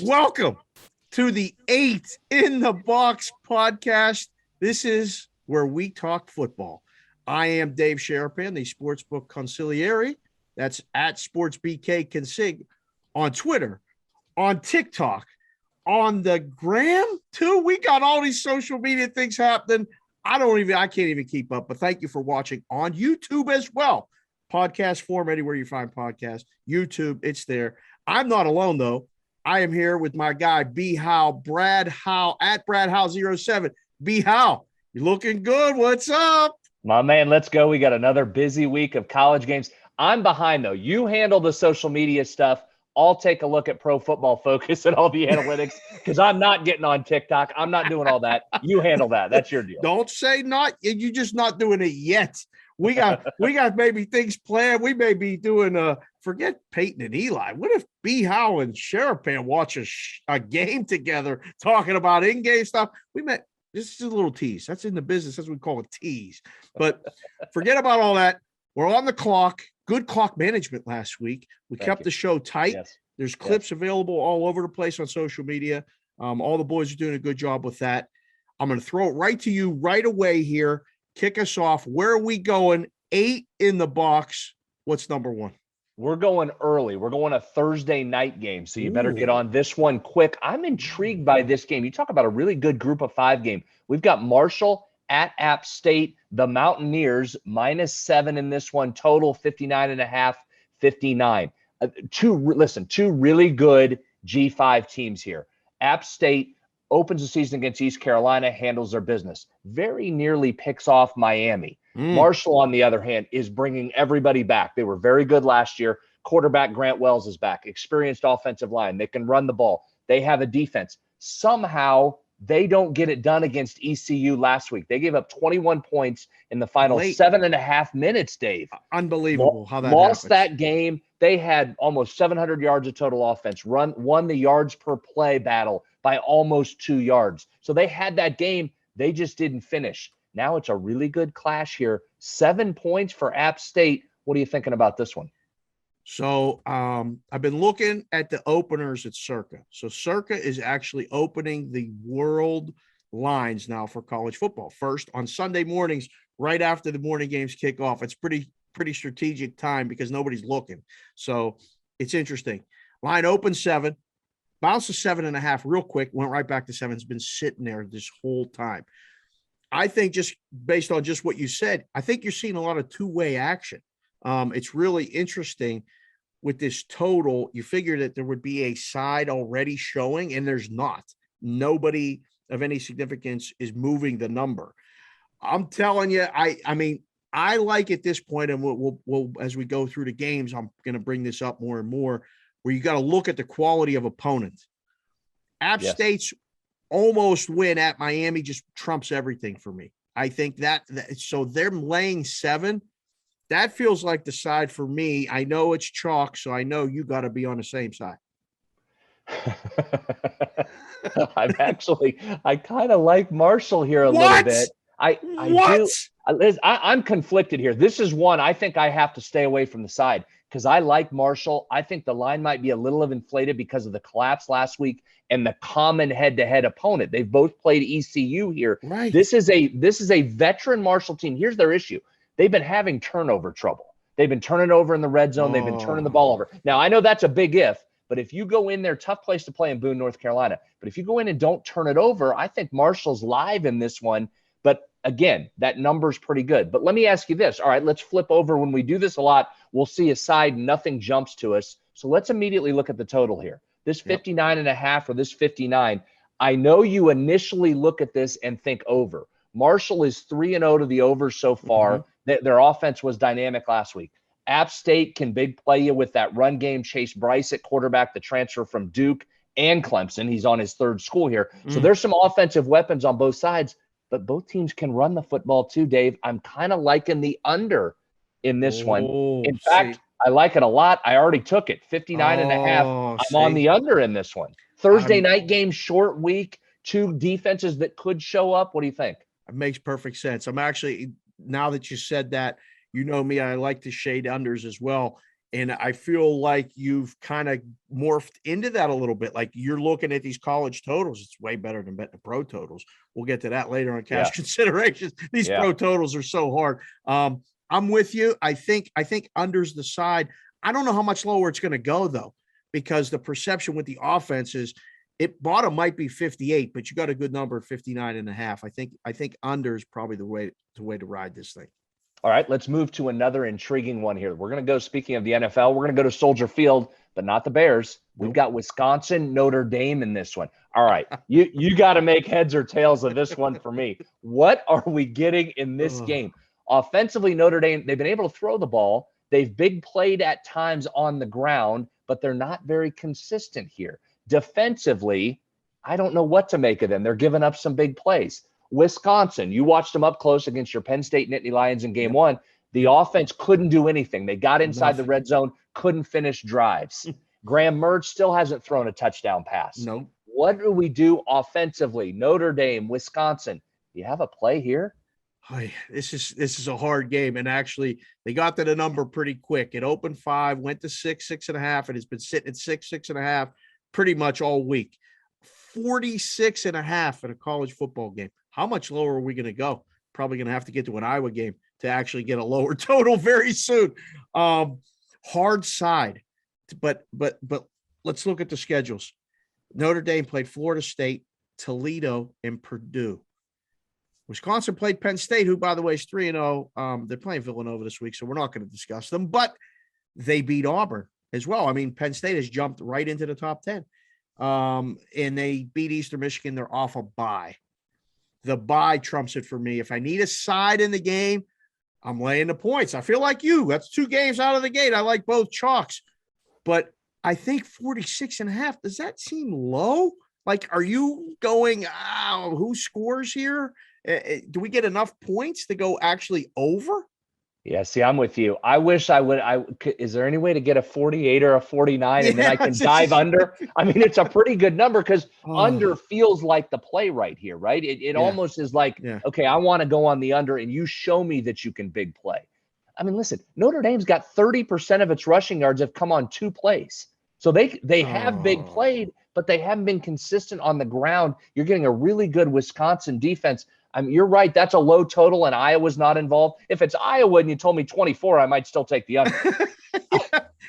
Welcome to the 8 in the Box podcast. This is where we talk football. I am Dave Sharapan, the Sportsbook Consigliere. That's at SportsBKConsig on Twitter, on TikTok, on the gram too. We got all these social media things happening. I can't even keep up, but thank you for watching on YouTube as well. Podcast form, anywhere you find podcasts, YouTube, it's there. I'm not alone though. I am here with my guy, BHowe, Brad Howe, at Brad Howe 07. BHowe, you're looking good. What's up? My man, let's go. We got another busy week of college games. I'm behind, though. You handle the social media stuff. I'll take a look at Pro Football Focus and all the analytics because I'm not getting on TikTok. I'm not doing all that. You handle that. That's your deal. Don't say not. You're just not doing it yet. We got maybe things planned. We may be doing forget Peyton and Eli. What if BHowe and Sharapan watch a game together talking about in-game stuff? This is a little tease. That's in the business. That's what we call a tease. But forget about all that. We're on the clock. Good clock management last week. We kept the show tight. Yes. There's clips available all over the place on social media. All the boys are doing a good job with that. I'm going to throw it right to you right away here. Kick us off. Where are we going? 8 in the box. What's number one? We're going early. We're going a Thursday night game, so you better get on this one quick. I'm intrigued by this game. You talk about a really good group of 5 game. We've got Marshall at App State, the Mountaineers, -7 in this one, total 59.5, 59. Two really good G5 teams here. App State opens the season against East Carolina, handles their business. Very nearly picks off Miami. Marshall, on the other hand, is bringing everybody back. They were very good last year. Quarterback Grant Wells is back. Experienced offensive line. They can run the ball. They have a defense. Somehow, they don't get it done against ECU last week. They gave up 21 points in the final 7.5 minutes, Dave. Unbelievable how that lost happens. That game. They had almost 700 yards of total offense, won the yards per play battle by almost 2 yards. So they had that game. They just didn't finish. Now it's a really good clash here. 7 points for App State. What are you thinking about this one? So I've been looking at the openers at Circa. So Circa is actually opening the world lines now for college football. First on Sunday mornings, right after the morning games kick off. It's pretty strategic time because nobody's looking. So it's interesting. Line open 7, bounced to 7.5 real quick, went right back to 7. It's been sitting there this whole time. I think just based on just what you said, I think you're seeing a lot of two-way action. It's really interesting with this total. You figure that there would be a side already showing, and there's not. Nobody of any significance is moving the number. I'm telling you, I mean, I like at this point, and we'll as we go through the games, I'm going to bring this up more and more, where you got to look at the quality of opponent. App State's almost win at Miami just trumps everything for me. I think that so they're laying 7. That feels like the side for me. I know it's chalk, so I know you got to be on the same side. I kind of like Marshall here a little bit. I'm conflicted here. This is one I think I have to stay away from the side because I like Marshall. I think the line might be a little inflated because of the collapse last week and the common head-to-head opponent. They've both played ECU here. Right. This is a veteran Marshall team. Here's their issue. They've been having turnover trouble. They've been turning over in the red zone. They've been turning the ball over. Now, I know that's a big if, but if you go in there, tough place to play in Boone, North Carolina. But if you go in and don't turn it over, I think Marshall's live in this one. But again, that number's pretty good. But let me ask you this. All right, let's flip over. When we do this a lot, we'll see a side, nothing jumps to us. So let's immediately look at the total here. This 59.5 or this 59, I know you initially look at this and think over. Marshall is 3-0 to the over so far. Their offense was dynamic last week. App State can big play you with that run game. Chase Bryce at quarterback, the transfer from Duke and Clemson. He's on his 3rd school here. So there's some offensive weapons on both sides, but both teams can run the football too, Dave. I'm kind of liking the under in this one. In fact, I like it a lot. I already took it, 59.5. I'm on the under in this one. Thursday night game, short week, 2 defenses that could show up. What do you think? It makes perfect sense. I'm actually, now that you said that, you know me, I like to shade unders as well. And I feel like you've kind of morphed into that a little bit. Like you're looking at these college totals. It's way better than betting the pro totals. We'll get to that later on cash considerations. These pro totals are so hard. I'm with you. I think under's the side. I don't know how much lower it's going to go though, because the perception with the offense is it bottom might be 58, but you got a good number at 59.5. I think under is probably the way to ride this thing. All right, let's move to another intriguing one here. We're going to go, speaking of the NFL, we're going to go to Soldier Field, but not the Bears. We've got Wisconsin, Notre Dame in this one. All right, you got to make heads or tails of this one for me. What are we getting in this game? Offensively, Notre Dame, they've been able to throw the ball. They've big played at times on the ground, but they're not very consistent here. Defensively, I don't know what to make of them. They're giving up some big plays. Wisconsin, you watched them up close against your Penn State Nittany Lions in game one. The offense couldn't do anything. They got inside the red zone, couldn't finish drives. Graham Mertz still hasn't thrown a touchdown pass. No. What do we do offensively? Notre Dame, Wisconsin. You have a play here? This is a hard game. And actually, they got to the number pretty quick. It opened 5, went to 6, 6.5, and it's been sitting at 6, 6.5 pretty much all week. 46.5 in a college football game. How much lower are we going to go? Probably going to have to get to an Iowa game to actually get a lower total very soon. Hard side, but let's look at the schedules. Notre Dame played Florida State, Toledo, and Purdue. Wisconsin played Penn State, who, by the way, is 3-0. They're playing Villanova this week, so we're not going to discuss them, but they beat Auburn as well. I mean, Penn State has jumped right into the top 10. And they beat Eastern Michigan. They're off a bye. The bye trumps it for me. If I need a side in the game, I'm laying the points. I feel like you. That's 2 games out of the gate. I like both chalks. But I think 46.5, does that seem low? Like, are you going, who scores here? Do we get enough points to go actually over? Yeah, see, I'm with you. I wish I would. Is there any way to get a 48 or a 49 and then I can dive under? I mean, it's a pretty good number because under feels like the play right here, right? It almost is like, okay, I want to go on the under and you show me that you can big play. I mean, listen, Notre Dame's got 30% of its rushing yards have come on 2 plays. So they have big played, but they haven't been consistent on the ground. You're getting a really good Wisconsin defense. I mean, you're right. That's a low total, and Iowa's not involved. If it's Iowa and you told me 24, I might still take the under.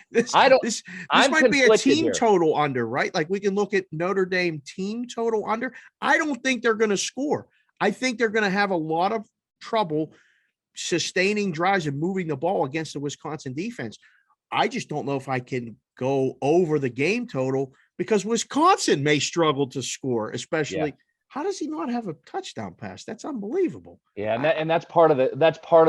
This might be a team total under, right? Like we can look at Notre Dame team total under. I don't think they're going to score. I think they're going to have a lot of trouble sustaining drives and moving the ball against the Wisconsin defense. I just don't know if I can go over the game total because Wisconsin may struggle to score, especially. How does he not have a touchdown pass? That's unbelievable. Yeah, and that's part of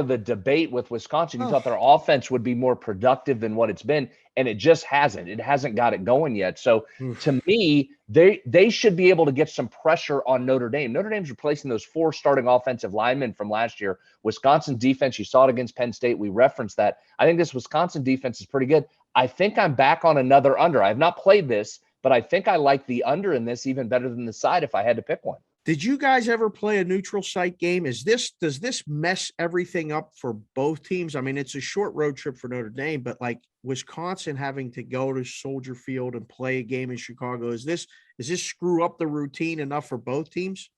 the debate with Wisconsin. You thought their offense would be more productive than what it's been, and it just hasn't. It hasn't got it going yet. So to me, they should be able to get some pressure on Notre Dame. Notre Dame's replacing those 4 starting offensive linemen from last year. Wisconsin defense, you saw it against Penn State. We referenced that. I think this Wisconsin defense is pretty good. I think I'm back on another under. I have not played this, but I think I like the under in this even better than the side if I had to pick one. Did you guys ever play a neutral site game? Does this mess everything up for both teams? I mean, it's a short road trip for Notre Dame, but like Wisconsin having to go to Soldier Field and play a game in Chicago, does this screw up the routine enough for both teams?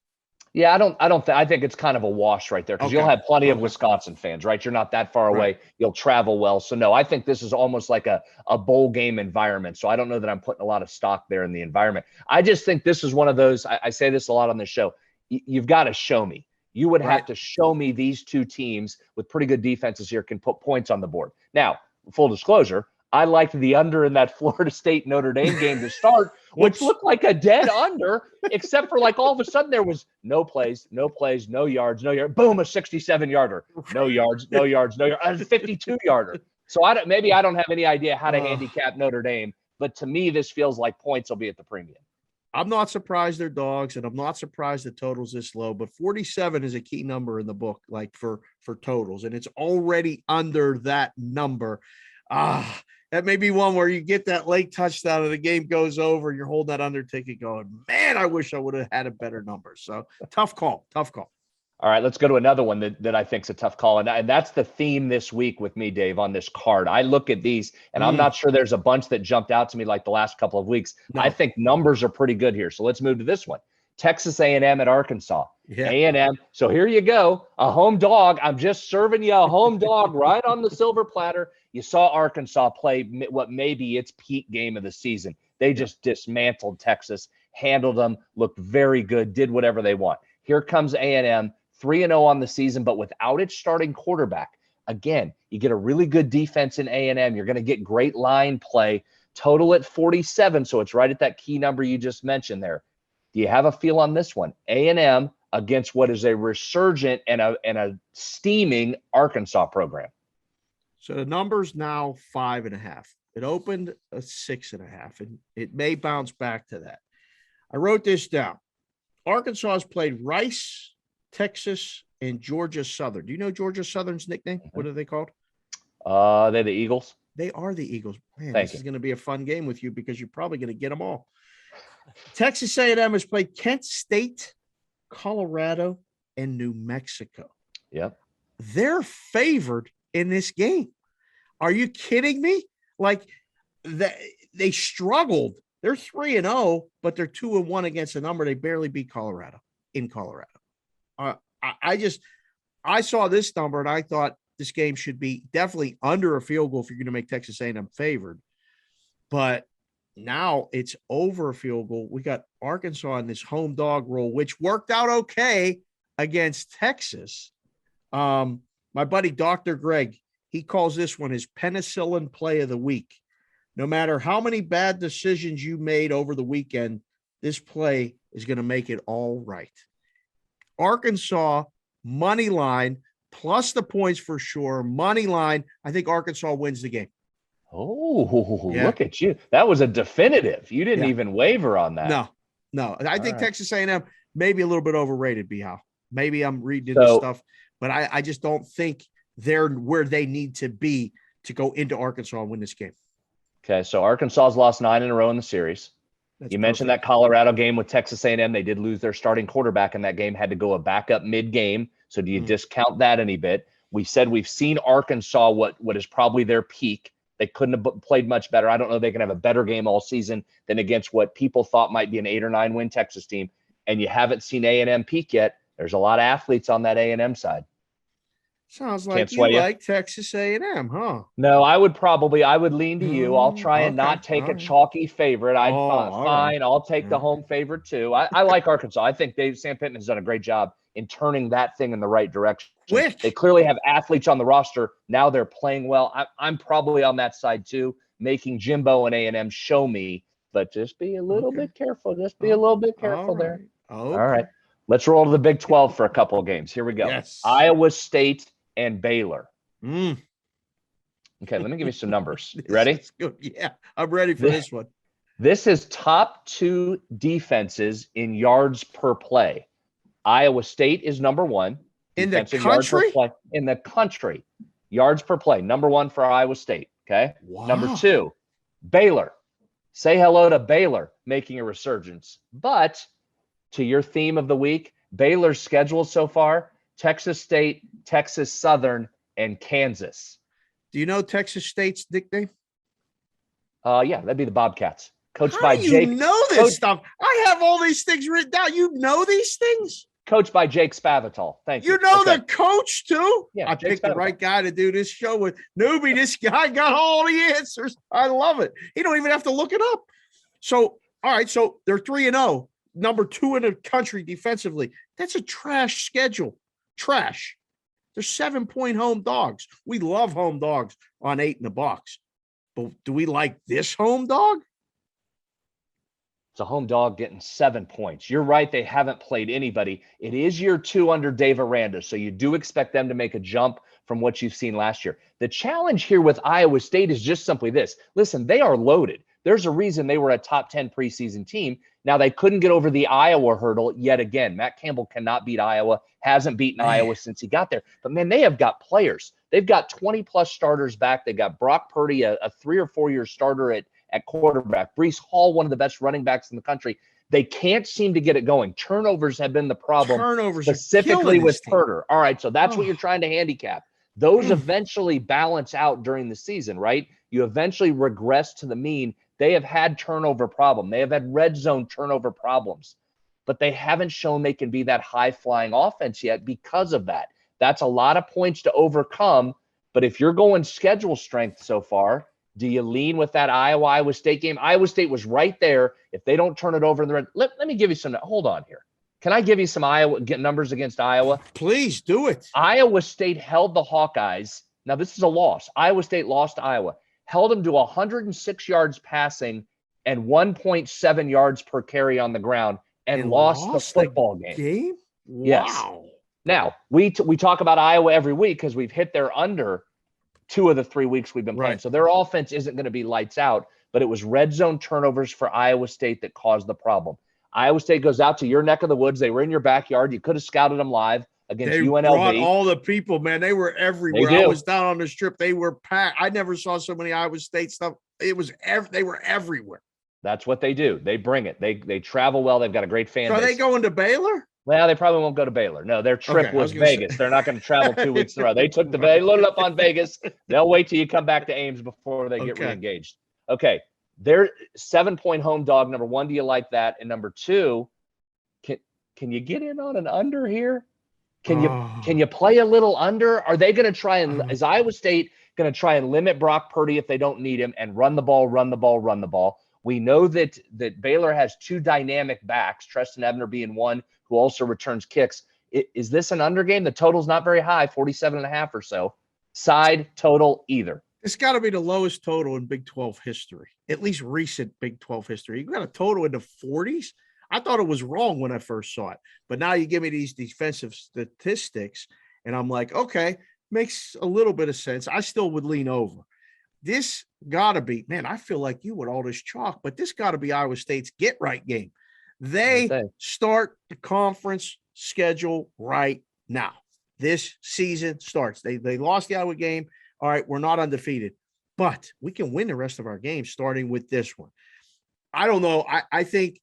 Yeah, I think it's kind of a wash right there because you'll have plenty of Wisconsin fans, right? You're not that far away. You'll travel well. So no, I think this is almost like a bowl game environment. So I don't know that I'm putting a lot of stock there in the environment. I just think this is one of those, I say this a lot on the show. You've got to show me. You would have to show me these 2 teams with pretty good defenses here can put points on the board. Now, full disclosure, I liked the under in that Florida State Notre Dame game to start, which looked like a dead under, except for like all of a sudden there was no plays, no yards, boom, a 67-yarder, no yards, a 52-yarder. So maybe I don't have any idea how to handicap Notre Dame, but to me this feels like points will be at the premium. I'm not surprised they're dogs, and I'm not surprised the total's this low, but 47 is a key number in the book, like for totals, and it's already under that number. That may be one where you get that late touchdown and the game goes over. You're holding that under ticket going, man, I wish I would have had a better number. So tough call. All All right, let's go to another one that I think is a tough call. And that's the theme this week with me, Dave, on this card. I look at these, and I'm not sure there's a bunch that jumped out to me like the last couple of weeks. No. I think numbers are pretty good here. So let's move to this one. Texas A&M at Arkansas. Yeah. A&M. So here you go. A home dog. I'm just serving you a home dog right on the silver platter. You saw Arkansas play what may be its peak game of the season. They just dismantled Texas, handled them, looked very good, did whatever they want. Here comes A&M. 3-0 on the season, but without its starting quarterback. Again, you get a really good defense in A&M. You're going to get great line play. Total at 47, so it's right at that key number you just mentioned there. Do you have a feel on this one? A&M against what is a resurgent and a steaming Arkansas program. So the number's now 5.5. It opened a 6.5, and it may bounce back to that. I wrote this down. Arkansas has played Rice, Texas, and Georgia Southern. Do you know Georgia Southern's nickname? What are they called? They're the Eagles. They are the Eagles. Man, Thank this you. is going to be a fun game with you because you're probably going to get them all. Texas A&M has played Kent State, Colorado, and New Mexico. Yep. They're favored in this game. Are you kidding me? Like they struggled. They're 3-0, but they're 2-1 against a number. They barely beat Colorado in Colorado. I saw this number and I thought this game should be definitely under a field goal if you're going to make Texas A&M favored. But now it's over a field goal. We got Arkansas in this home dog role, which worked out okay against Texas. My buddy, Dr. Greg, he calls this one his penicillin play of the week. No matter how many bad decisions you made over the weekend, this play is going to make it all right. Arkansas money line plus the points for sure. Money line. I think Arkansas wins the game. Oh, Yeah. Look at you. That was a definitive. You didn't even waver on that. No. I think right. Texas A&M maybe a little bit overrated, BHowe. Maybe I'm reading this stuff, but I just don't think they're where they need to be to go into Arkansas and win this game. Okay, so Arkansas's lost 9 in a row in the series. You mentioned that Colorado game with Texas A&M. They did lose their starting quarterback in that game, had to go a backup mid-game. So do you discount that any bit? We said we've seen Arkansas, what is probably their peak. They couldn't have played much better. I don't know if they can have a better game all season than against what people thought might be an 8 or 9 win Texas team. And you haven't seen A&M peak yet. There's a lot of athletes on that A&M side. Sounds like you like Texas A&M, huh? No, I would lean to you. I'll try and not take a chalky favorite. I'll take the home favorite too. I like Arkansas. I think Sam Pittman's done a great job in turning that thing in the right direction. They clearly have athletes on the roster. Now they're playing well. I'm probably on that side too, making Jimbo and A&M show me, but just be a little bit careful. Just be a little bit careful there. Okay. All right. Let's roll to the Big 12 for a couple of games. Here we go. Yes. Iowa State and Baylor. Okay, let me give you some numbers. You ready? Good. Yeah, I'm ready for this one. This is top 2 defenses in yards per play. Iowa State is number 1. In the country? In the country. Yards per play. Number 1 for Iowa State. Okay. Wow. Number 2, Baylor. Say hello to Baylor making a resurgence. But to your theme of the week, Baylor's schedule so far, Texas State, Texas Southern, and Kansas. Do you know Texas State's nickname? Yeah, that'd be the Bobcats. Coached by Jake. You know this stuff. I have all these things written down. You know these things? Coached by Jake Spavital. Thank you. You know the coach too? Yeah, I picked the right guy to do this show with. Newbie, this guy got all the answers. I love it. He don't even have to look it up. So, all right. So they're 3-0. Number 2 in the country defensively. That's a trash schedule. Trash. They're 7-point home dogs. We love home dogs on 8 in the box. But do we like this home dog? It's a home dog getting 7 points. You're right. They haven't played anybody. It is year 2 under Dave Aranda. So you do expect them to make a jump from what you've seen last year. The challenge here with Iowa State is just simply this. Listen, they are loaded. There's a reason they were a top 10 preseason team. Now, they couldn't get over the Iowa hurdle yet again. Matt Campbell cannot beat Iowa, hasn't beaten Iowa since he got there. But, man, they have got players. They've got 20-plus starters back. They got Brock Purdy, a 3 or 4 year starter at at quarterback. Breece Hall, one of the best running backs in the country. They can't seem to get it going. Turnovers have been the problem, Turnovers specifically with Turner. All right, so that's what Oh. you're trying to handicap. Those eventually balance out during the season, right? You eventually regress to the mean. They have had turnover problem. They have had red zone turnover problems, but they haven't shown they can be that high-flying offense yet because of that. That's a lot of points to overcome, but if you're going schedule strength so far, do you lean with that Iowa State game? Iowa State was right there. If they don't turn it over in the red, let me give you some. Hold on here. Can I give you some Iowa numbers against Iowa? Please do it. Iowa State held the Hawkeyes. Now, this is a loss. Iowa State lost to Iowa. Held them to 106 yards passing and 1.7 yards per carry on the ground and lost the football game. Wow. Yes. Now, we talk about Iowa every week because we've hit their under 2 of the 3 weeks we've been playing. Right. So their offense isn't going to be lights out, but it was red zone turnovers for Iowa State that caused the problem. Iowa State goes out to your neck of the woods. They were in your backyard. You could have scouted them live against UNLV. They brought all the people, man. They were everywhere. I was down on the strip. They were packed. I never saw so many Iowa State stuff. They were everywhere. That's what they do. They bring it. They travel well. They've got a great fan base. Are they going to Baylor? Well, they probably won't go to Baylor. No, their trip was Vegas. They're not going to travel 2 weeks in a row. They loaded up on Vegas. They'll wait till you come back to Ames before they get re-engaged. Okay. They're 7-point home dog. Number one, do you like that? And number two, can you get in on an under here? Can you play a little under? Are they going to try and is Iowa State going to try and limit Brock Purdy if they don't need him and run the ball? We know that Baylor has 2 dynamic backs, Treston Ebner being one who also returns kicks. Is this an under game? The total's not very high, 47.5 or so. Side total either. It's got to be the lowest total in Big 12 history, at least recent Big 12 history. You got a total in the 40s. I thought it was wrong when I first saw it, but now you give me these defensive statistics, and I'm like, okay, makes a little bit of sense. I still would lean over. This got to be, man, I feel like you with all this chalk, but this got to be Iowa State's get-right game. They start the conference schedule right now. This season starts. They lost the Iowa game. All right, we're not undefeated, but we can win the rest of our games starting with this one. I don't know. I think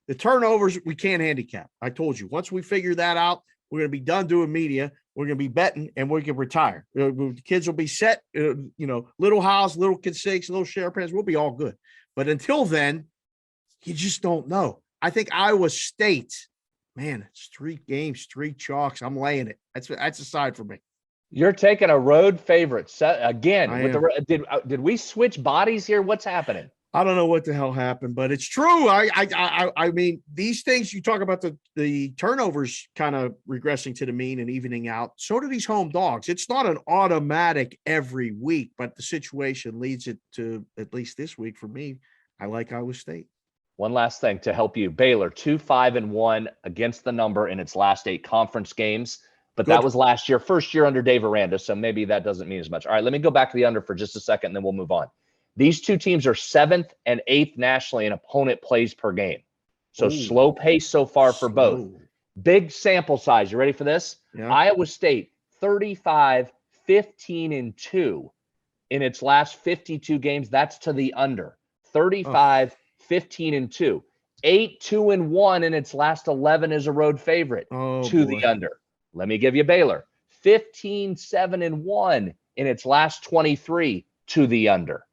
the turnovers we can't handicap. I told you, once we figure that out, we're going to be done doing media. We're going to be betting, and we can retire. The kids will be set. Little house, little consigs, little share pants. We'll be all good. But until then, you just don't know. I think Iowa State, man, it's 3 games, 3 chalks. I'm laying it. That's a side for me. You're taking a road favorite again. Did we switch bodies here? What's happening? I don't know what the hell happened, but it's true. I mean, these things you talk about the turnovers kind of regressing to the mean and evening out. So do these home dogs. It's not an automatic every week, but the situation leads it to, at least this week for me, I like Iowa State. One last thing to help you. Baylor 2-5-1 against the number in its last 8 conference games. But that was last year, first year under Dave Aranda, so maybe that doesn't mean as much. All right, let me go back to the under for just a second, and then we'll move on. These 2 teams are 7th and 8th nationally in opponent plays per game. So slow pace so far for both. Big sample size. You ready for this? Yeah. Iowa State, 35-15-2 in its last 52 games. That's to the under. 35-15-2. 8-2-1 in its last 11 as a road favorite the under. Let me give you Baylor. 15-7-1 in its last 23 to the under.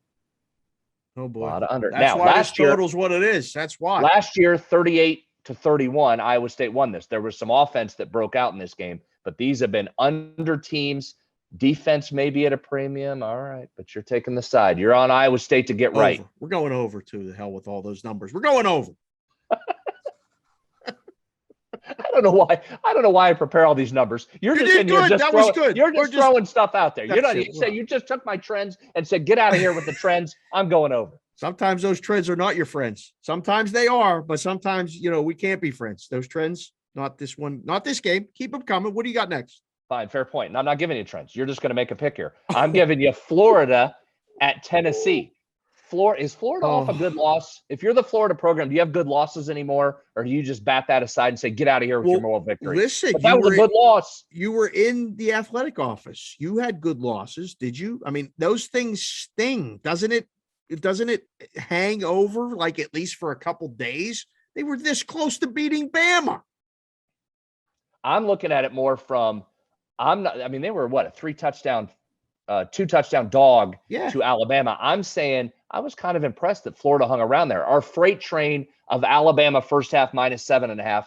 Oh boy. A lot of under. That's why this total's what it is. That's why. Last year, 38-31, Iowa State won this. There was some offense that broke out in this game, but these have been under teams. Defense may be at a premium. All right, but you're taking the side. You're on Iowa State to get right. We're going over to the hell with all those numbers. We're going over. I don't know why I prepare all these numbers. You're just throwing stuff out there. You just took my trends and said, get out of here with the trends. I'm going over. Sometimes those trends are not your friends. Sometimes they are, but sometimes, we can't be friends. Those trends, not this one, not this game. Keep them coming. What do you got next? Fine. Fair point. And I'm not giving you trends. You're just going to make a pick here. I'm giving you Florida at Tennessee. Is Florida off a good loss? If you're the Florida program, do you have good losses anymore, or do you just bat that aside and say, get out of here with your moral victory? Listen, that was a good loss. You were in the athletic office. You had good losses. Did you? I mean, those things sting, doesn't it? doesn't it hang over like at least for a couple days? They were this close to beating Bama. I'm looking at it more from, they were what, a 2-touchdown dog to Alabama. I'm saying I was kind of impressed that Florida hung around there. Our freight train of Alabama first half -7.5,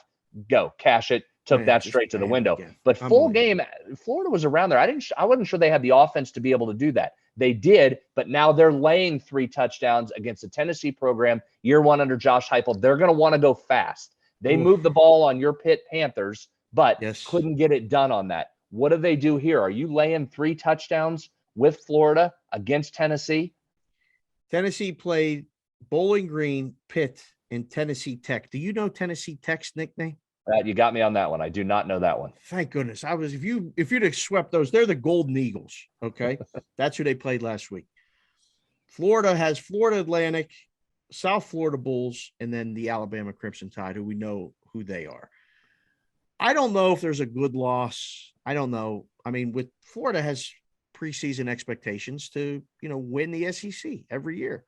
go cash it. Took that straight to the window. Again. But full game, Florida was around there. I wasn't sure they had the offense to be able to do that. They did, but now they're laying 3 touchdowns against a Tennessee program, year 1 under Josh Heupel. They're going to want to go fast. They moved the ball on your Pitt Panthers, but couldn't get it done on that. What do they do here? Are you laying 3 touchdowns with Florida against Tennessee? Tennessee played Bowling Green, Pitt, and Tennessee Tech. Do you know Tennessee Tech's nickname? You got me on that one. I do not know that one. Thank goodness. If you'd have swept those, they're the Golden Eagles. Okay. That's who they played last week. Florida has Florida Atlantic, South Florida Bulls, and then the Alabama Crimson Tide, who we know who they are. I don't know if there's a good loss. I don't know. I mean, with Florida has preseason expectations to, win the SEC every year.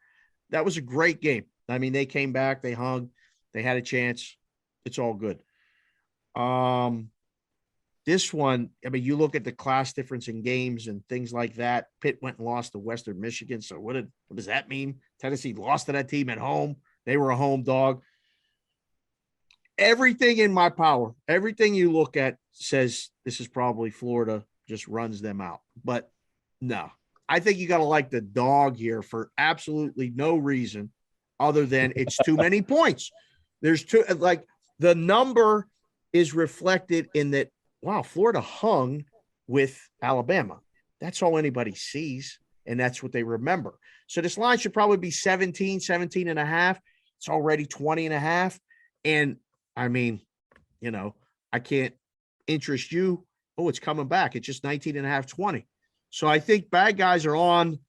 That was a great game. I mean, they came back, they hung, they had a chance. It's all good. This one, I mean, you look at the class difference in games and things like that. Pitt went and lost to Western Michigan. So what does that mean? Tennessee lost to that team at home. They were a home dog. Everything in my power, everything you look at says this is probably Florida just runs them out. But no, I think you got to like the dog here for absolutely no reason other than it's too many points. There's the number is reflected in that, wow, Florida hung with Alabama. That's all anybody sees, and that's what they remember. So this line should probably be 17 and a half. It's already 20 and a half. And, I mean, I can't interest you. Oh, it's coming back. It's just 19 and a half, 20. So I think bad guys are on.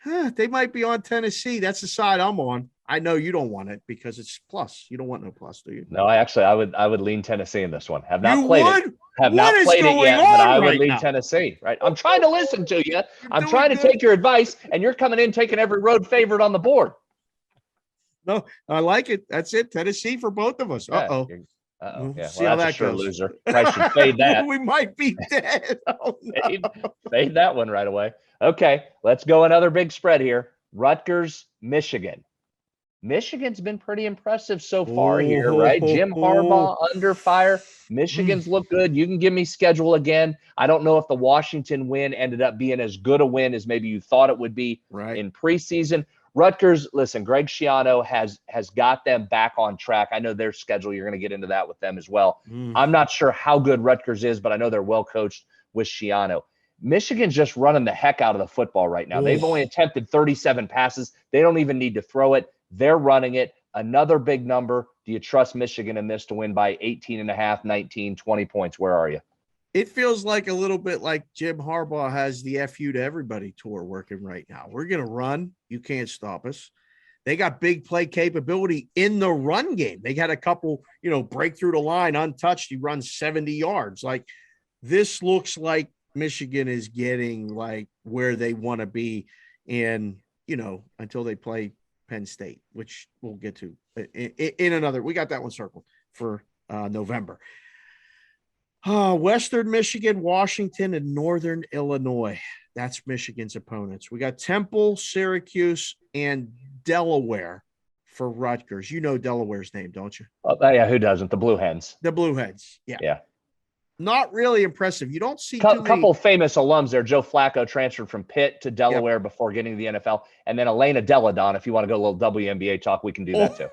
They might be on Tennessee. That's the side I'm on. I know you don't want it because it's plus. You don't want no plus, do you? No, I would lean Tennessee in this one. Have not played it yet, but I would lean Tennessee. Right? I'm trying to listen to you. I'm trying to take your advice, and you're coming in taking every road favorite on the board. No, I like it. That's it. Tennessee for both of us. Uh-oh. Yeah. See how that goes. Loser. I should fade that. We might be dead. Oh, no. Fade that one right away. Okay, let's go another big spread here. Rutgers, Michigan. Michigan's been pretty impressive so far here, right? Jim Harbaugh under fire. Michigan's look good. You can give me schedule again. I don't know if the Washington win ended up being as good a win as maybe you thought it would be in preseason. Rutgers, listen, Greg Schiano has got them back on track. I know their schedule. You're going to get into that with them as well. I'm not sure how good Rutgers is, but I know they're well coached with Schiano. Michigan's just running the heck out of the football right now. They've only attempted 37 passes. They don't even need to throw it. They're running it. Another big number. Do you trust Michigan in this to win by 18 and a half, 19, 20 points? Where are you? It feels like a little bit like Jim Harbaugh has the FU to everybody tour working right now. We're going to run. You can't stop us. They got big play capability in the run game. They had a couple, break through the line untouched. He runs 70 yards. Like, this looks like Michigan is getting like where they want to be in, until they play Penn State, which we'll get to in another. We got that one circled for November. Western Michigan, Washington, and Northern Illinois. That's Michigan's opponents. We got Temple, Syracuse, and Delaware for Rutgers. You know Delaware's name, don't you? Yeah, who doesn't? The Blue Hens. The Blue Hens. Yeah. Not really impressive. You don't see couple famous alums there. Joe Flacco transferred from Pitt to Delaware before getting to the NFL. And then Elena Deladon, if you want to go a little WNBA talk, we can do that too.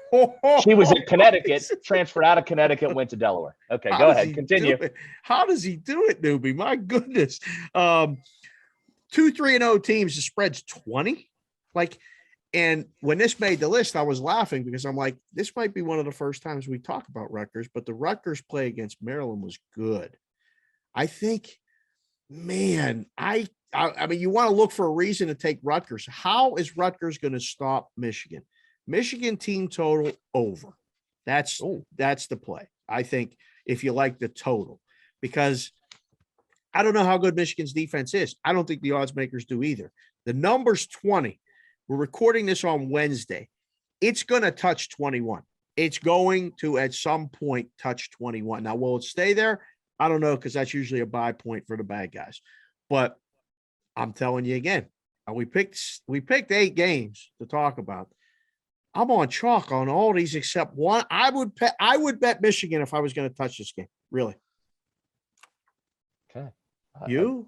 She was in Connecticut, transferred out of Connecticut, went to Delaware. Okay, go ahead. Continue. How does he do it, newbie? My goodness. 2-3-0 teams, the spread's 20. And when this made the list, I was laughing because I'm like, this might be one of the first times we talk about Rutgers, but the Rutgers play against Maryland was good. I think, man, I mean, you want to look for a reason to take Rutgers. How is Rutgers going to stop Michigan? Michigan team total over. That's the play. I think if you like the total, because I don't know how good Michigan's defense is. I don't think the odds makers do either. The number's 20. We're recording this on Wednesday. It's going to touch 21. It's going to, at some point, touch 21. Now, will it stay there? I don't know, because that's usually a buy point for the bad guys. But I'm telling you again, we picked 8 games to talk about. I'm on chalk on all these except one. I would bet Michigan if I was going to touch this game. Really. Okay. You?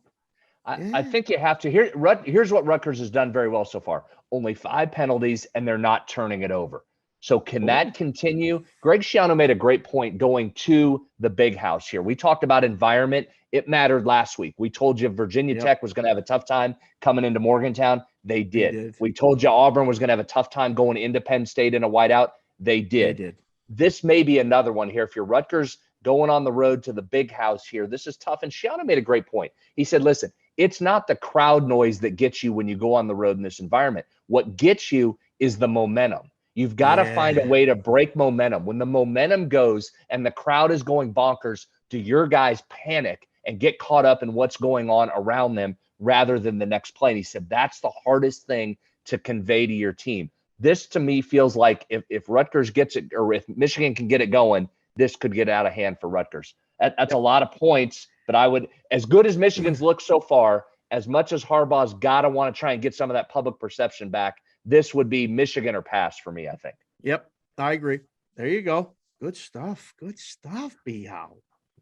I think you have to. Here's what Rutgers has done very well so far. Only 5 penalties, and they're not turning it over. So can that continue? Greg Schiano made a great point going to the big house here. We talked about environment. It mattered last week. We told you Virginia Tech was going to have a tough time coming into Morgantown. They did. We told you Auburn was going to have a tough time going into Penn State in a whiteout. They did. This may be another one here. If you're Rutgers going on the road to the big house here, this is tough. And Schiano made a great point. He said, listen, it's not the crowd noise that gets you when you go on the road in this environment. What gets you is the momentum. You've got to find a way to break momentum. When the momentum goes and the crowd is going bonkers, do your guys panic and get caught up in what's going on around them rather than the next play? And he said that's the hardest thing to convey to your team. This, to me, feels like if Rutgers gets it, or if Michigan can get it going, this could get out of hand for Rutgers. That's a lot of points, but I would, as good as Michigan's looked so far, as much as Harbaugh's got to want to try and get some of that public perception back, this would be Michigan or pass for me, I think. Yep, I agree. There you go. Good stuff. Good stuff, BHowe.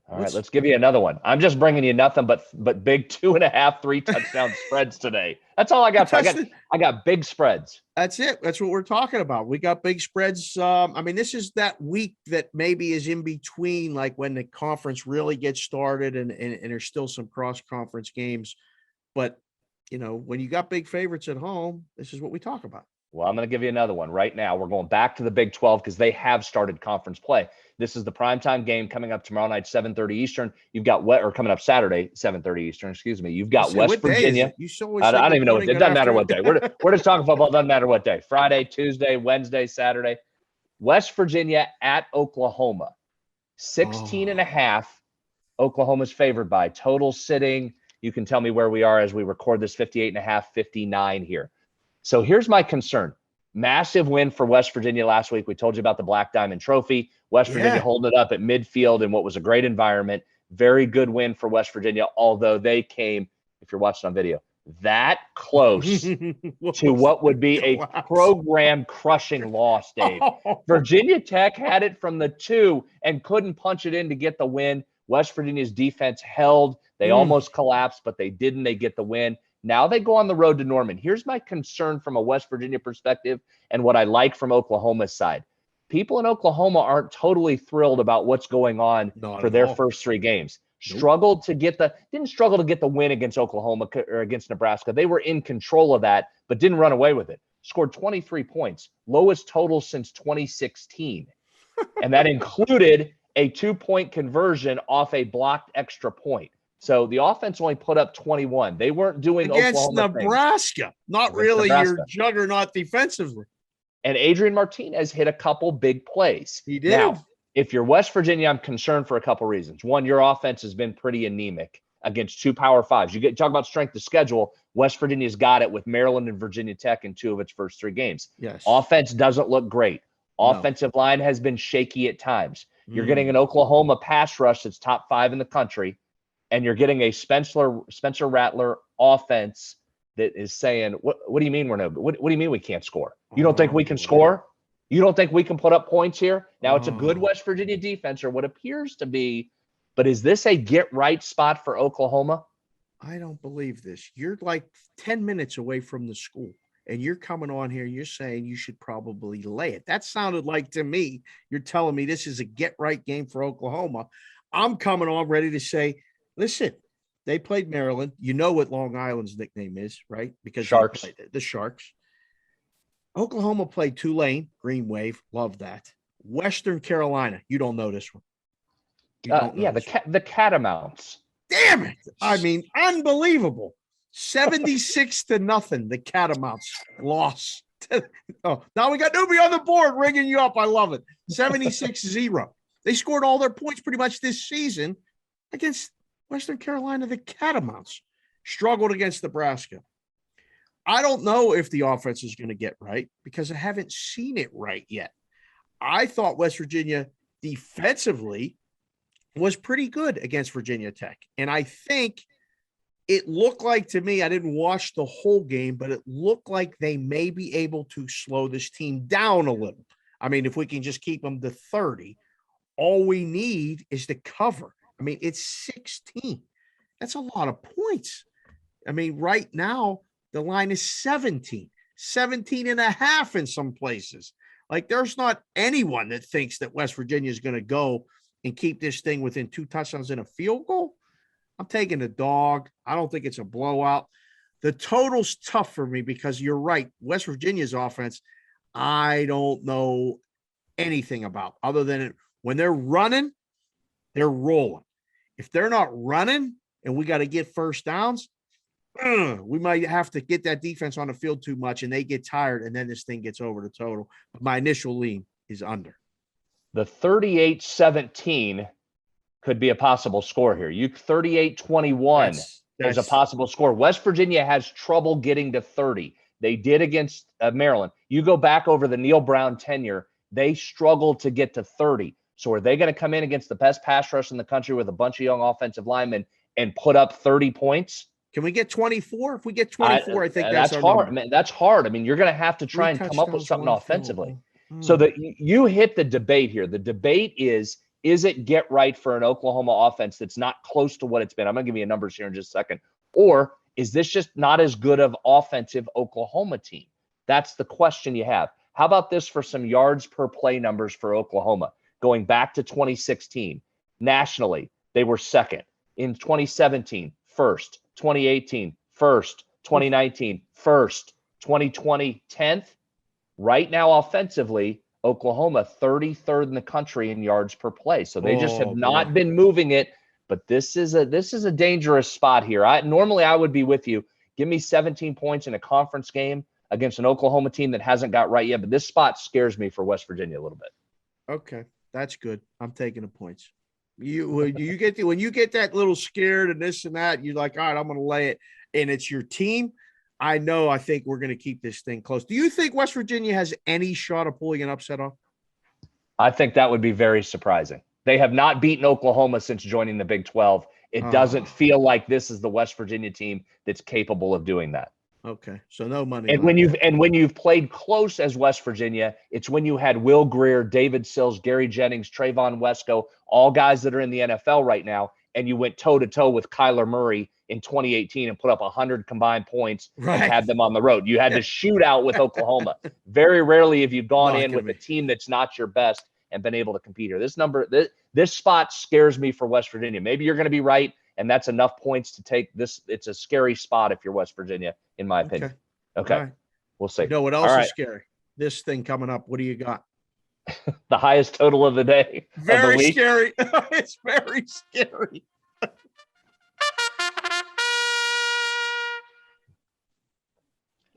All right, let's give you another one. I'm just bringing you nothing but big 2.5, 3 touchdown spreads today. That's all I got. I got big spreads. That's it. That's what we're talking about. We got big spreads. I mean, this is that week that maybe is in between, like when the conference really gets started and there's still some cross-conference games. But, you know, when you got big favorites at home, this is what we talk about. Well, I'm going to give you another one right now. We're going back to the Big 12 because they have started conference play. This is the primetime game coming up tomorrow night, 7:30 Eastern. You've got coming up Saturday, 7:30 Eastern. Excuse me. You've got West Virginia. I don't even know. It doesn't matter what day. We're just talking football. It doesn't matter what day. Friday, Tuesday, Wednesday, Saturday. West Virginia at Oklahoma. 16.5. Oklahoma's favored by. Total sitting. You can tell me where we are as we record this. 58.5, 59 here. So here's my concern. Massive win for West Virginia last week. We told you about the Black Diamond Trophy. West Virginia holding it up at midfield in what was a great environment. Very good win for West Virginia, although they came, if you're watching on video, that close to what would be a program-crushing loss, Dave. Virginia Tech had it from the 2 and couldn't punch it in to get the win. West Virginia's defense held. They almost collapsed, but they didn't. They get the win. Now they go on the road to Norman. Here's my concern from a West Virginia perspective and what I like from Oklahoma's side. People in Oklahoma aren't totally thrilled about what's going on for their first 3 games. Didn't struggle to get the win against Oklahoma or against Nebraska. They were in control of that, but didn't run away with it. Scored 23 points, lowest total since 2016. And that included a 2-point conversion off a blocked extra point. So the offense only put up 21. They weren't doing against Oklahoma Nebraska. Things. Not against really Nebraska. Your juggernaut defensively. And Adrian Martinez hit a couple big plays. He did. Now, if you're West Virginia, I'm concerned for a couple reasons. One, your offense has been pretty anemic against 2 Power 5s. You talk about strength of schedule. West Virginia's got it with Maryland and Virginia Tech in 2 of its first 3 games. Yes. Offense doesn't look great. Offensive line has been shaky at times. You're getting an Oklahoma pass rush that's top 5 in the country. And you're getting a Spencer Rattler offense that is saying, what do you mean what do you mean we can't score? You don't think we can score? You don't think we can put up points here? Now it's a good West Virginia defense, or what appears to be, but is this a get right spot for Oklahoma? I don't believe this. You're like 10 minutes away from the school and you're coming on here. You're saying you should probably lay it. That sounded like, to me, you're telling me this is a get right game for Oklahoma. I'm coming on ready to say, listen, they played Maryland. You know what Long Island's nickname is, right? Because Sharks. The Sharks. Oklahoma played Tulane, Green Wave. Love that. Western Carolina. You don't know this one. The Catamounts. Damn it. I mean, unbelievable. 76-0. The Catamounts lost. Now we got nobody on the board ringing you up. I love it. 76-0. They scored all their points pretty much this season against Western Carolina. The Catamounts struggled against Nebraska. I don't know if the offense is going to get right because I haven't seen it right yet. I thought West Virginia defensively was pretty good against Virginia Tech. And I think it looked like to me, I didn't watch the whole game, but it looked like they may be able to slow this team down a little. I mean, if we can just keep them to 30, all we need is to cover. I mean, it's 16. That's a lot of points. I mean, right now, the line is 17, 17 and a half in some places. Like, there's not anyone that thinks that West Virginia is going to go and keep this thing within 2 touchdowns and a field goal. I'm taking the dog. I don't think it's a blowout. The total's tough for me because you're right. West Virginia's offense, I don't know anything about other than when they're running, they're rolling. If they're not running and we got to get first downs, we might have to get that defense on the field too much and they get tired and then this thing gets over the total. But my initial lean is under. The 38-17 could be a possible score here. 38-21 is a possible score. West Virginia has trouble getting to 30. They did against Maryland. You go back over the Neil Brown tenure, they struggled to get to 30. So are they going to come in against the best pass rush in the country with a bunch of young offensive linemen and put up 30 points? Can we get 24? If we get 24, I think that's hard. Man, that's hard. I mean, you're going to have to try and come up with something offensively. So that you hit the debate here. The debate is it get right for an Oklahoma offense that's not close to what it's been? I'm going to give you numbers here in just a second. Or is this just not as good of offensive Oklahoma team? That's the question you have. How about this for some yards per play numbers for Oklahoma? Going back to 2016, nationally, they were second. In 2017, first. 2018, first. 2019, first. 2020, 10th. Right now, offensively, Oklahoma 33rd in the country in yards per play. So they just have not been moving it. But this is a dangerous spot here. Normally I would be with you. Give me 17 points in a conference game against an Oklahoma team that hasn't got right yet. But this spot scares me for West Virginia a little bit. Okay, that's good. I'm taking the points. When you get that little scared and this and that, you're like, all right, I'm going to lay it, and it's your team. I think we're going to keep this thing close. Do you think West Virginia has any shot of pulling an upset off? I think that would be very surprising. They have not beaten Oklahoma since joining the Big 12. It doesn't feel like this is the West Virginia team that's capable of doing that. Okay, so no money. And when you've played close as West Virginia, it's when you had Will Greer, David Sills, Gary Jennings, Trayvon Wesco, all guys that are in the NFL right now, and you went toe-to-toe with Kyler Murray in 2018 and put up 100 combined points and had them on the road. You had to shoot out with Oklahoma. Very rarely have you gone in with a team that's not your best and been able to compete here. This spot scares me for West Virginia. Maybe you're going to be right, and that's enough points to take this. It's a scary spot if you're West Virginia, in my opinion. Okay. Right. We'll see. You know what else is scary? This thing coming up. What do you got? The highest total of the day. Very scary. It's very scary.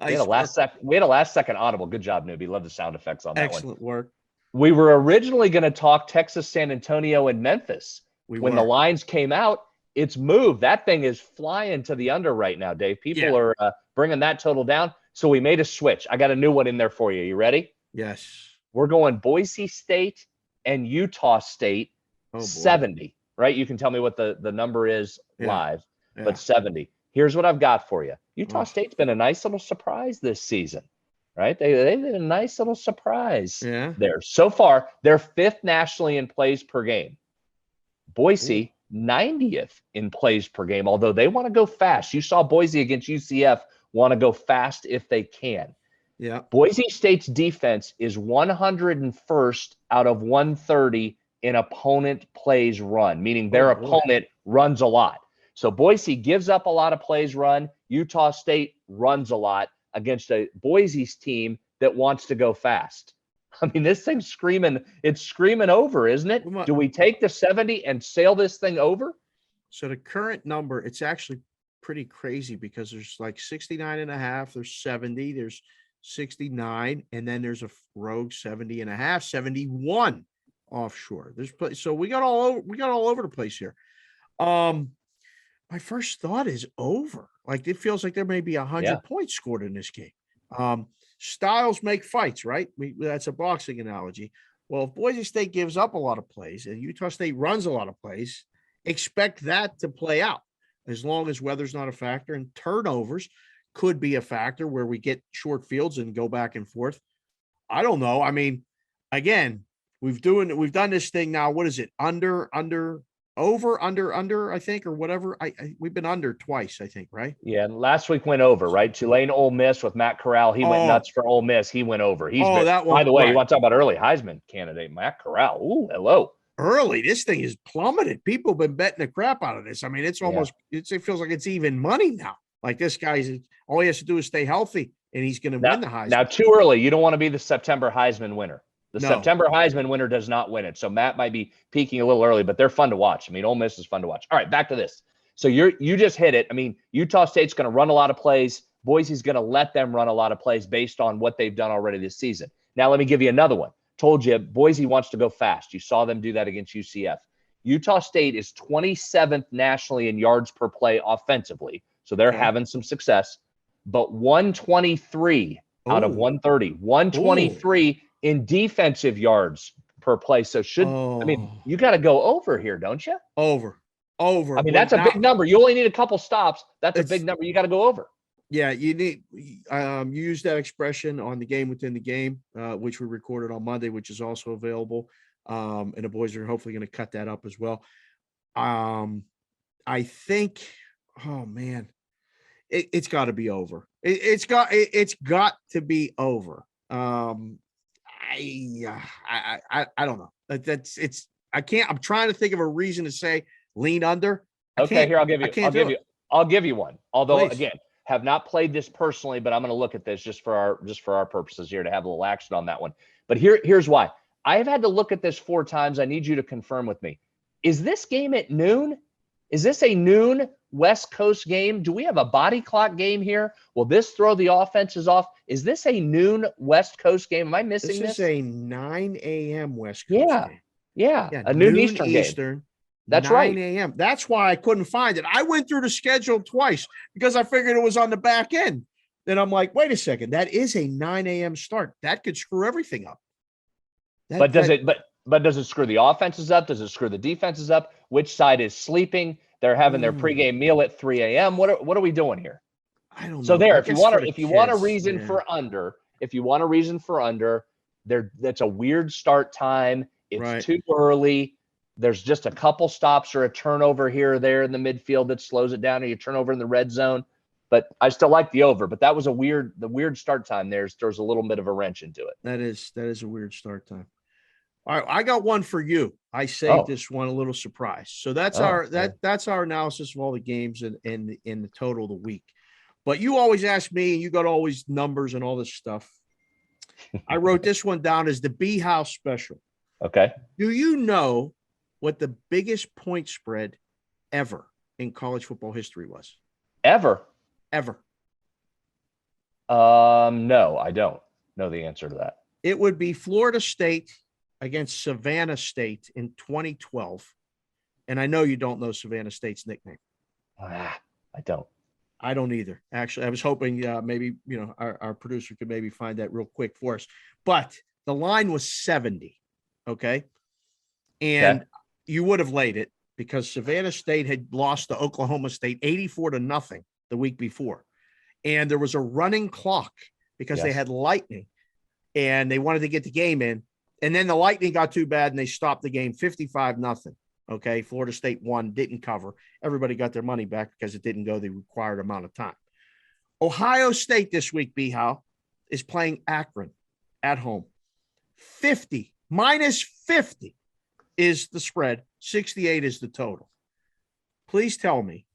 We had a last second audible. Good job, newbie. Love the sound effects on that one. Excellent work. We were originally going to talk Texas, San Antonio, and Memphis. When the lines came out, it's moved. That thing is flying to the under right now, Dave. People are bringing that total down. So we made a switch. I got a new one in there for you. You ready? Yes. We're going Boise State and Utah State, 70, right? You can tell me what the number is live, but 70. Here's what I've got for you. Utah State's been a nice little surprise this season, right? They've been a nice little surprise there. So far, they're 5th nationally in plays per game. Boise, 90th in plays per game, although they want to go fast. You saw Boise against UCF want to go fast if they can. Yeah. Boise State's defense is 101st out of 130 in opponent plays run, meaning their opponent runs a lot. So Boise gives up a lot of plays run. Utah State runs a lot against a Boise's team that wants to go fast. I mean, this thing's screaming. It's screaming over, isn't it? Do we take the 70 and sail this thing over? So the current number, it's actually pretty crazy because there's like 69 and a half, there's 70, there's 69, and then there's a rogue 70 and a half, 71 offshore. So we got all over the place here. My first thought is over. Like it feels like there may be 100 Yeah. points scored in this game. Styles make fights, right? That's a boxing analogy. Well, if Boise State gives up a lot of plays and Utah State runs a lot of plays, expect that to play out as long as weather's not a factor, and turnovers could be a factor where we get short fields and go back and forth. I don't know. I mean, again, we've done this thing now. What is it? Under, I think, or whatever. We've been under twice, I think, right? Yeah, and last week went over, right? Tulane, Ole Miss with Matt Corral. He went nuts for Ole Miss. He went over. That one. By the way, right. You want to talk about early Heisman candidate, Matt Corral. Ooh, hello. Early, this thing is plummeted. People have been betting the crap out of this. I mean, it's almost, it feels like it's even money now. Like this guy's, all he has to do is stay healthy and he's going to win the Heisman. Now, too early. You don't want to be the September Heisman winner. September Heisman winner does not win it. So Matt might be peaking a little early, but they're fun to watch. I mean, Ole Miss is fun to watch. All right, back to this. So you just hit it. I mean, Utah State's going to run a lot of plays. Boise's going to let them run a lot of plays based on what they've done already this season. Now, let me give you another one. Told you, Boise wants to go fast. You saw them do that against UCF. Utah State is 27th nationally in yards per play offensively. So they're having some success. But 123 out of 130. 123 in defensive yards per play. So I mean, you got to go over here, don't you? Over. I mean, that's a big number. You only need a couple stops. That's a big number. You got to go over. Yeah, you need you use that expression on the game within the game, which we recorded on Monday, which is also available. And the boys are hopefully going to cut that up as well. I think, oh man, it's got to be over. It's got to be over. I don't know. I'm trying to think of a reason to say lean under. Okay, here I'll give you one. Although Please. Again, have not played this personally, but I'm going to look at this just for our purposes here to have a little action on that one. But here's why. I have had to look at this 4 times. I need you to confirm with me. Is this game at noon? Is this a noon West Coast game? Do we have a body clock game here? Will this throw the offenses off? Is this a noon West Coast game? Am I missing this? This is a 9 a.m. West Coast game. Yeah, a noon Eastern game. That's 9 a.m. That's why I couldn't find it. I went through the schedule twice because I figured it was on the back end. Then I'm like, wait a second, that is a 9 a.m. start. That could screw everything up. Does it screw the offenses up? Does it screw the defenses up? Which side is sleeping? They're having their pregame meal at 3 a.m. What are we doing here? I don't know. So if you want a reason for under, that's a weird start time. It's too early. There's just a couple stops or a turnover here or there in the midfield that slows it down, or you turn over in the red zone. But I still like the over. But that was the weird start time. There's a little bit of a wrench into it. That is a weird start time. All right, I got one for you. I saved this one, a little surprise. So that's that's our analysis of all the games and the total of the week. But you always ask me, and you got all these numbers and all this stuff. I wrote this one down as the BHowe special. Okay. Do you know what the biggest point spread ever in college football history was? Ever? No, I don't know the answer to that. It would be Florida State against Savannah State in 2012. And I know you don't know Savannah State's nickname. I don't. I don't either. Actually, I was hoping maybe, our producer could maybe find that real quick for us. But the line was 70. Okay. And you would have laid it because Savannah State had lost to Oklahoma State 84-0 the week before. And there was a running clock because they had lightning and they wanted to get the game in. And then the lightning got too bad and they stopped the game 55-0. Okay. Florida State won, didn't cover. Everybody got their money back because it didn't go the required amount of time. Ohio State this week, BHowe, is playing Akron at home. Minus 50 is the spread. 68 is the total. Please tell me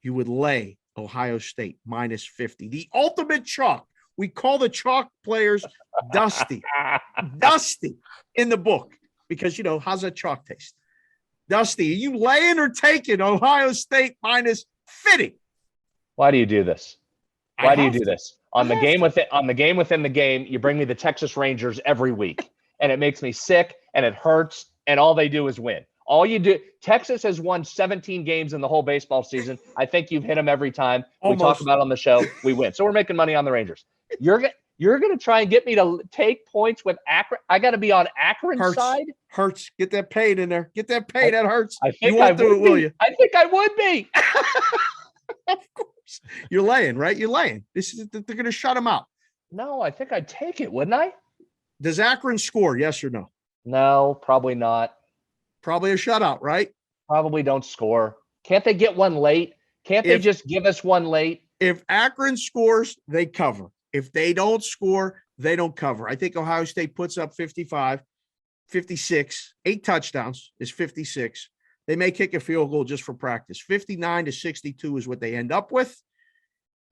you would lay Ohio State minus 50. The ultimate chalk. We call the chalk players Dusty. Dusty in the book because, how's that chalk taste? Dusty, are you laying or taking Ohio State minus 50? Why do you do this? Why do you do this? On the game within the game, you bring me the Texas Rangers every week, and it makes me sick, and it hurts, and all they do is win. All you do, Texas has won 17 games in the whole baseball season. I think you've hit them every time. We talk about it on the show. We win. So we're making money on the Rangers. You're going to try and get me to take points with Akron. I got to be on Akron's side. Hurts. Get that paid in there. Get that paid. That hurts. I think I would will you? I think I would be. Of course. You're laying, right? You're laying. They're going to shut them out. No, I think I'd take it, wouldn't I? Does Akron score? Yes or no? No, probably not. Probably a shutout, right? Probably don't score. Can't they get one late? Can't they just give us one late? If Akron scores, they cover. If they don't score, they don't cover. I think Ohio State puts up 55, 56, 8 touchdowns is 56. They may kick a field goal just for practice. 59-62 is what they end up with.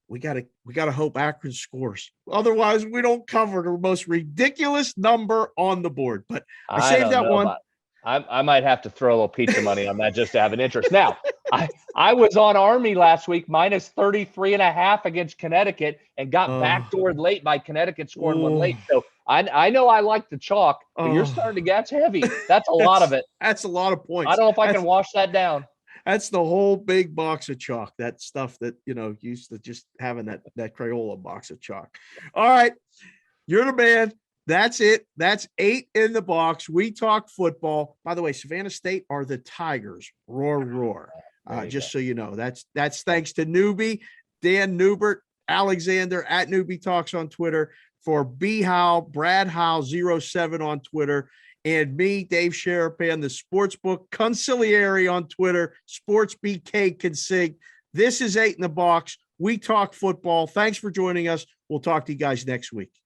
We gotta hope Akron scores. Otherwise, we don't cover the most ridiculous number on the board. But I saved that one. I might have to throw a little pizza money on that just to have an interest. Now, I was on Army last week, minus 33.5 against Connecticut, and got backdoored late by Connecticut scoring one late. So I know I like the chalk, but you're starting to get heavy. That's a lot of it. That's a lot of points. I don't know if I can wash that down. That's the whole big box of chalk. That stuff that, used to just having that Crayola box of chalk. All right. You're the man. That's it. That's 8 in the box. We talk football. By the way, Savannah State are the Tigers. Roar, roar. Just so you know, that's thanks to Newbie, Dan Newbert, Alexander at Newbie Talks on Twitter, for BHowe, Brad Howe 07 on Twitter, and me, Dave Sherapan, the Sportsbook Conciliary on Twitter, SportsBK Consig. This is 8 in the box. We talk football. Thanks for joining us. We'll talk to you guys next week.